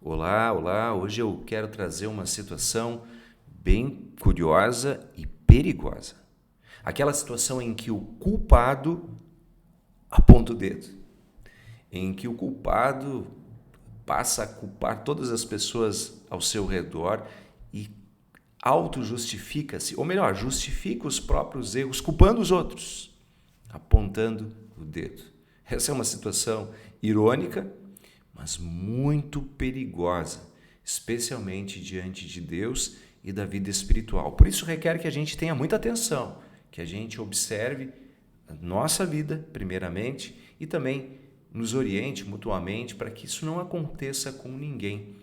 Olá, olá. Hoje eu quero trazer uma situação bem curiosa e perigosa. Aquela situação em que o culpado aponta o dedo, em que o culpado passa a culpar todas as pessoas ao seu redor e auto-justifica-se, ou melhor, justifica os próprios erros, culpando os outros, apontando o dedo. Essa é uma situação irônica, mas muito perigosa, especialmente diante de Deus e da vida espiritual. Por isso requer que a gente tenha muita atenção, que a gente observe a nossa vida, primeiramente, e também nos oriente mutuamente para que isso não aconteça com ninguém.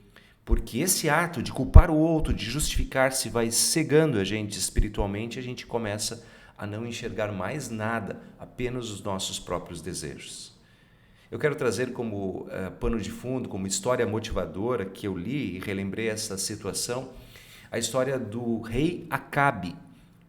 Porque esse ato de culpar o outro, de justificar-se, vai cegando a gente espiritualmente, e a gente começa a não enxergar mais nada, apenas os nossos próprios desejos. Eu quero trazer como pano de fundo, como história motivadora que eu li e relembrei essa situação, a história do rei Acabe,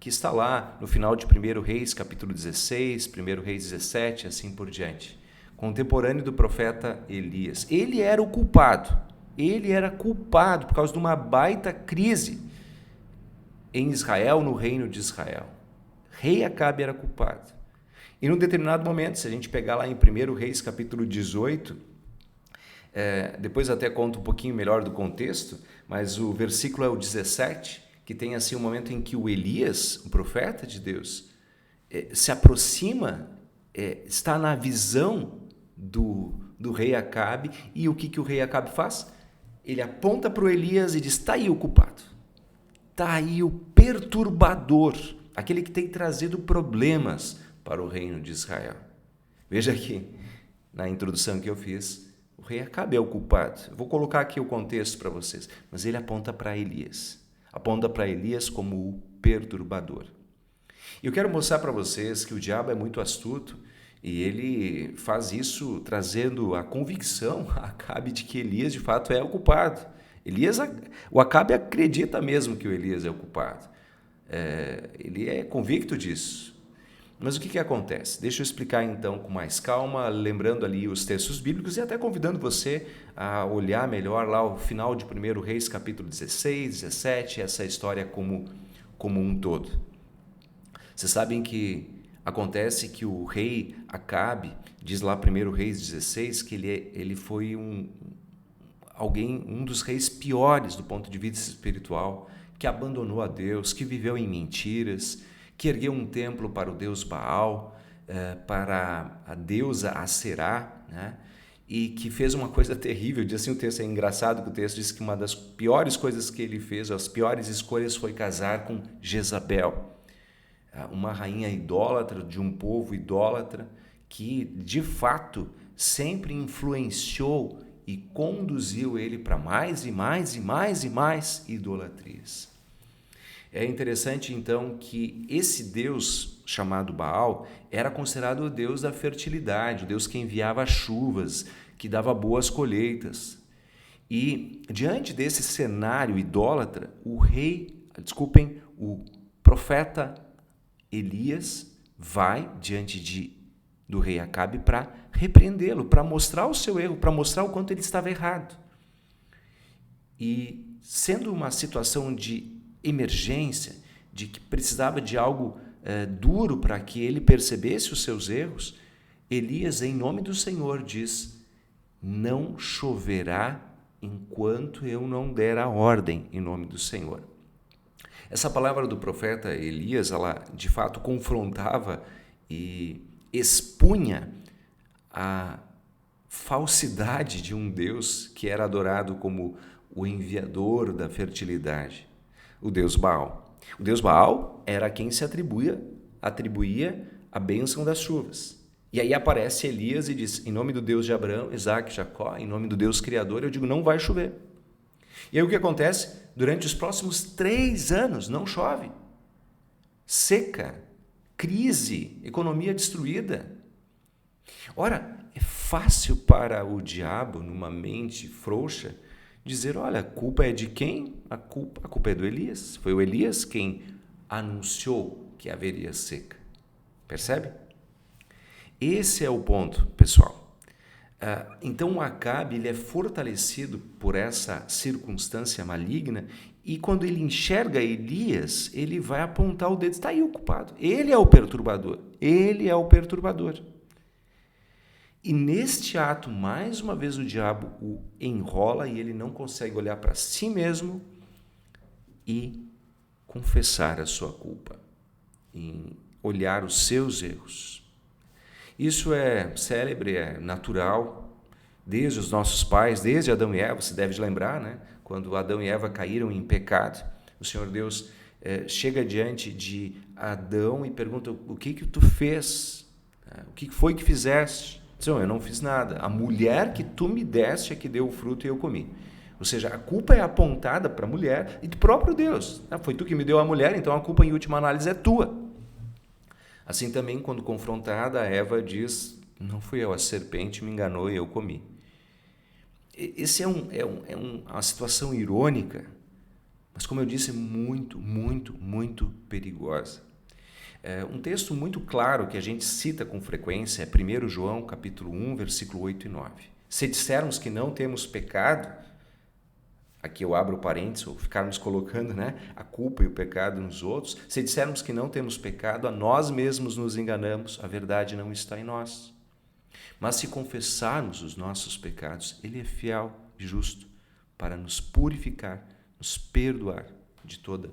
que está lá no final de 1 Reis, capítulo 16, 1 Reis 17, assim por diante. Contemporâneo do profeta Elias. Ele era o culpado. Ele era culpado por causa de uma baita crise em Israel, no reino de Israel. Rei Acabe era culpado. E num determinado momento, se a gente pegar lá em 1 Reis, capítulo 18, depois até conto um pouquinho melhor do contexto, mas o versículo é o 17, que tem assim um momento em que o Elias, o profeta de Deus, se aproxima, está na visão do rei Acabe, e o que o rei Acabe faz? Ele aponta para o Elias e diz: está aí o culpado, está aí o perturbador, aquele que tem trazido problemas para o reino de Israel. Veja aqui, na introdução que eu fiz, o rei Acabe é o culpado. Eu vou colocar aqui o contexto para vocês, mas ele aponta para Elias. Aponta para Elias como o perturbador. E eu quero mostrar para vocês que o diabo é muito astuto e ele faz isso trazendo a convicção a Acabe de que Elias de fato é o culpado. O Acabe acredita mesmo que o Elias é o culpado. Ele é convicto disso. Mas o que acontece? Deixa eu explicar então com mais calma, lembrando ali os textos bíblicos e até convidando você a olhar melhor lá o final de 1 Reis, capítulo 16, 17, essa história como um todo. Vocês sabem que acontece que o rei Acabe, diz lá 1 Reis 16, que ele foi um dos reis piores do ponto de vista espiritual, que abandonou a Deus, que viveu em mentiras, que ergueu um templo para o deus Baal, para a deusa Aserá, né? E que fez uma coisa terrível. Diz assim o texto, é engraçado que o texto diz que uma das piores coisas que ele fez, as piores escolhas, foi casar com Jezabel, uma rainha idólatra de um povo idólatra que, de fato, sempre influenciou e conduziu ele para mais e mais e mais e mais idolatrias. É interessante, então, que esse Deus chamado Baal era considerado o Deus da fertilidade, o Deus que enviava chuvas, que dava boas colheitas. E, diante desse cenário idólatra, o profeta Elias vai diante do rei Acabe para repreendê-lo, para mostrar o seu erro, para mostrar o quanto ele estava errado. E, sendo uma situação de emergência, de que precisava de algo duro para que ele percebesse os seus erros, Elias, em nome do Senhor, diz: não choverá enquanto eu não der a ordem em nome do Senhor. Essa palavra do profeta Elias, ela de fato confrontava e expunha a falsidade de um Deus que era adorado como o enviador da fertilidade, o Deus Baal. O Deus Baal era quem se atribuía a bênção das chuvas. E aí aparece Elias e diz: em nome do Deus de Abraão, Isaque, Jacó, em nome do Deus Criador, eu digo, não vai chover. E aí o que acontece? Durante os próximos 3 anos não chove. Seca, crise, economia destruída. Ora, é fácil para o diabo, numa mente frouxa, dizer: olha, a culpa é de quem? A culpa é do Elias. Foi o Elias quem anunciou que haveria seca. Percebe? Esse é o ponto, pessoal. Então o Acabe ele é fortalecido por essa circunstância maligna e quando ele enxerga Elias, ele vai apontar o dedo, está aí o culpado. Ele é o perturbador, ele é o perturbador. E neste ato, mais uma vez o diabo o enrola e ele não consegue olhar para si mesmo e confessar a sua culpa, em olhar os seus erros. Isso é célebre, é natural, desde os nossos pais, desde Adão e Eva, você deve lembrar, né? Quando Adão e Eva caíram em pecado, o Senhor Deus chega diante de Adão e pergunta, o que tu fez? O que foi que fizeste? Diz, eu não fiz nada, a mulher que tu me deste é que deu o fruto e eu comi. Ou seja, a culpa é apontada para a mulher e do próprio Deus. Foi tu que me deu a mulher, então a culpa em última análise é tua. Assim também, quando confrontada, Eva diz, não fui eu, a serpente me enganou e eu comi. Esse é uma situação irônica, mas como eu disse, muito, muito, muito perigosa. Um texto muito claro que a gente cita com frequência é 1 João, capítulo 1, versículo 8 e 9. Se dissermos que não temos pecado, aqui eu abro parênteses, ou ficarmos colocando, a culpa e o pecado nos outros, se dissermos que não temos pecado, a nós mesmos nos enganamos, a verdade não está em nós. Mas se confessarmos os nossos pecados, Ele é fiel e justo para nos purificar, nos perdoar de toda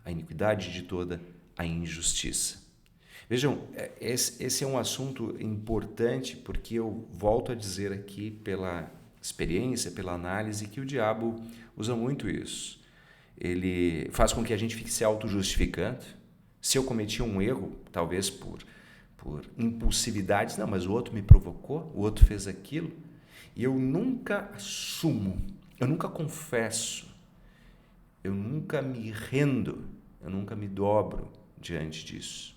a iniquidade, de toda a injustiça. Vejam, esse é um assunto importante porque eu volto a dizer aqui pela experiência, pela análise, que o diabo usa muito isso. Ele faz com que a gente fique se auto-justificando. Se eu cometi um erro, talvez por impulsividade, não, mas o outro me provocou, o outro fez aquilo, e eu nunca assumo, eu nunca confesso, eu nunca me rendo, eu nunca me dobro diante disso.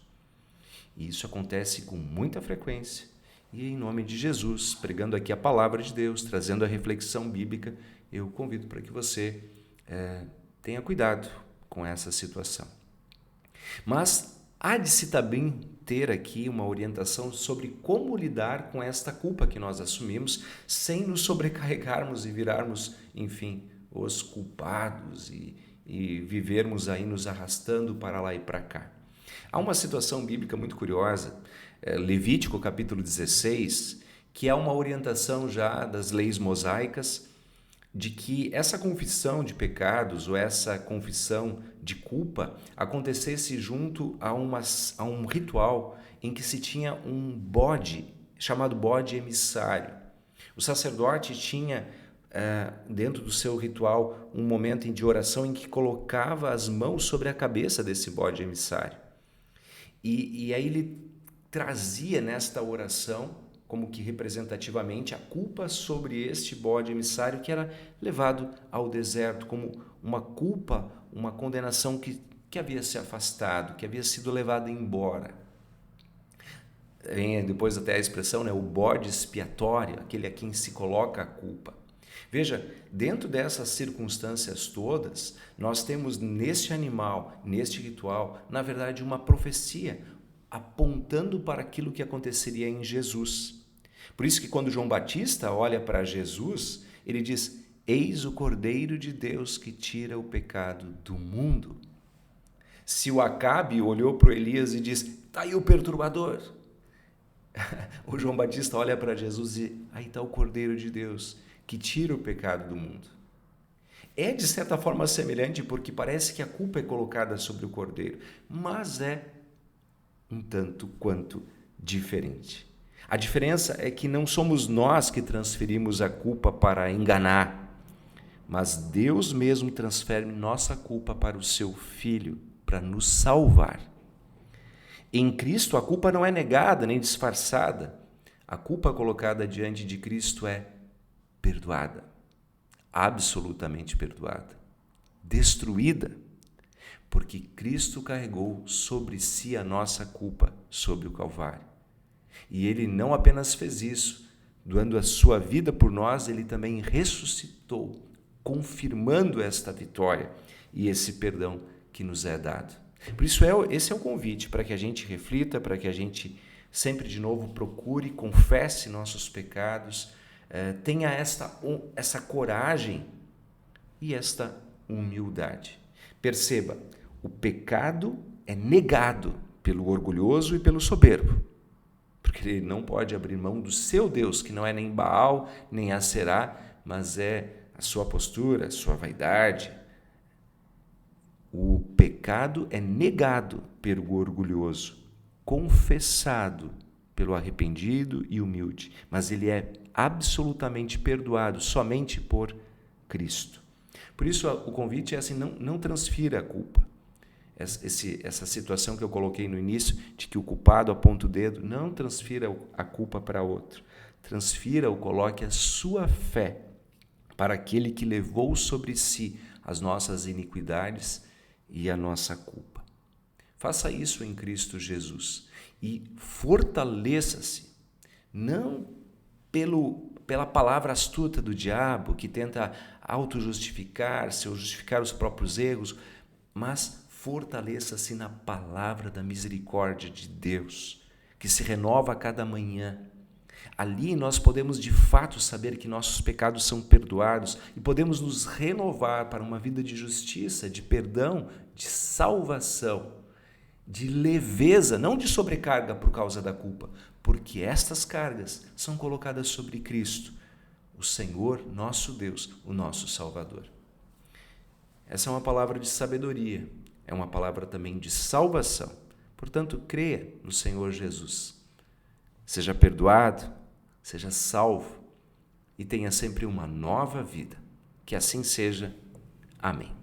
E isso acontece com muita frequência. E em nome de Jesus, pregando aqui a palavra de Deus, trazendo a reflexão bíblica, eu convido para que você tenha cuidado com essa situação. Mas há de se também ter aqui uma orientação sobre como lidar com esta culpa que nós assumimos, sem nos sobrecarregarmos e virarmos, enfim, os culpados e vivermos aí nos arrastando para lá e para cá. Há uma situação bíblica muito curiosa, Levítico capítulo 16, que é uma orientação já das leis mosaicas, de que essa confissão de pecados ou essa confissão de culpa acontecesse junto a um ritual em que se tinha um bode, chamado bode emissário. O sacerdote tinha, dentro do seu ritual, um momento de oração em que colocava as mãos sobre a cabeça desse bode emissário. E aí ele trazia nesta oração, como que representativamente, a culpa sobre este bode emissário que era levado ao deserto, como uma culpa, uma condenação que havia se afastado, que havia sido levado embora. Vem depois até a expressão, o bode expiatório, aquele a quem se coloca a culpa. Veja, dentro dessas circunstâncias todas, nós temos neste animal, neste ritual, na verdade, uma profecia apontando para aquilo que aconteceria em Jesus. Por isso que quando João Batista olha para Jesus, ele diz, eis o Cordeiro de Deus que tira o pecado do mundo. Se o Acabe olhou para Elias e diz, está aí o perturbador, o João Batista olha para Jesus e aí está o Cordeiro de Deus que tira o pecado do mundo. É de certa forma semelhante porque parece que a culpa é colocada sobre o Cordeiro, mas é um tanto quanto diferente. A diferença é que não somos nós que transferimos a culpa para enganar, mas Deus mesmo transfere nossa culpa para o seu Filho, para nos salvar. Em Cristo a culpa não é negada nem disfarçada. A culpa colocada diante de Cristo é perdoada, absolutamente perdoada, destruída, porque Cristo carregou sobre si a nossa culpa sobre o Calvário. E Ele não apenas fez isso, doando a sua vida por nós, Ele também ressuscitou, confirmando esta vitória e esse perdão que nos é dado. Por isso, esse é o convite para que a gente reflita, para que a gente sempre de novo procure, confesse nossos pecados, tenha essa coragem e esta humildade. Perceba, o pecado é negado pelo orgulhoso e pelo soberbo, porque ele não pode abrir mão do seu Deus, que não é nem Baal, nem Aserá, mas é a sua postura, a sua vaidade. O pecado é negado pelo orgulhoso, confessado pelo arrependido e humilde, mas ele é absolutamente perdoado somente por Cristo. Por isso, o convite é assim, não transfira a culpa. Essa situação que eu coloquei no início, de que o culpado aponta o dedo, não transfira a culpa para outro. Transfira ou coloque a sua fé para aquele que levou sobre si as nossas iniquidades e a nossa culpa. Faça isso em Cristo Jesus e fortaleça-se, não pela palavra astuta do diabo, que tenta auto-justificar-se ou justificar os próprios erros, mas fortaleça-se na palavra da misericórdia de Deus, que se renova a cada manhã. Ali nós podemos de fato saber que nossos pecados são perdoados e podemos nos renovar para uma vida de justiça, de perdão, de salvação, de leveza, não de sobrecarga por causa da culpa, porque estas cargas são colocadas sobre Cristo, o Senhor, nosso Deus, o nosso Salvador. Essa é uma palavra de sabedoria, é uma palavra também de salvação. Portanto, creia no Senhor Jesus. Seja perdoado, seja salvo e tenha sempre uma nova vida. Que assim seja. Amém.